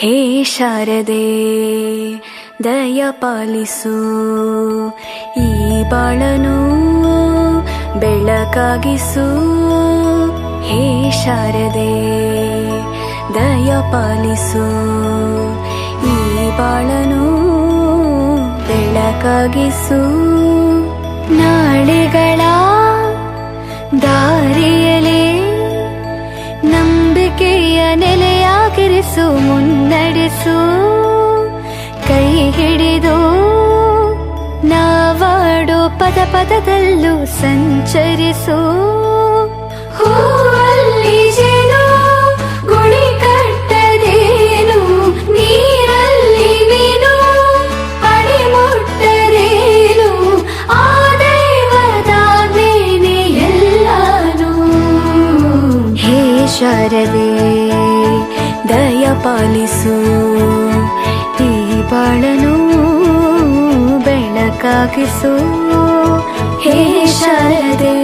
ಹೇ ಶಾರದೆ ದಯ ಪಾಲಿಸು, ಈ ಬಾಳನು ಬೆಳಕಾಗಿಸು. ಹೇ ಶಾರದೆ ದಯ ಪಾಲಿಸು, ಈ ಬಾಳನು ಬೆಳಕಾಗಿಸು. ನಾಳೆಗಳ ದಾರಿಯಲೇ ನಂಬಿಕೆಯ ನೆಲೆಯಾಗಿರಿಸು, ಮುನ್ನಡೆಸು. ಕೈ ಹಿಡಿದು ನಾವಾಡೋ ಪದ ಪದದಲ್ಲೂ ಸಂಚರಿಸು. ಹೂವಲ್ಲಿ ಜೇನು ಗುಡಿ ಕಟ್ಟದೇನು, ನೀರಲ್ಲಿ ಮೀನು ಅಡಿ ಮುಟ್ಟರೇನು, ಆ ದೈವದಾಜ್ಞೆನೇ ಎಲ್ಲಾನು. ಹೇ ಶಾರದೆ ದಯ ಪಾಲಿಸು, ಈ ಬಾಳನು ಬೆಳಕಾಗಿಸು. ಹೇ ಶಾರದೆ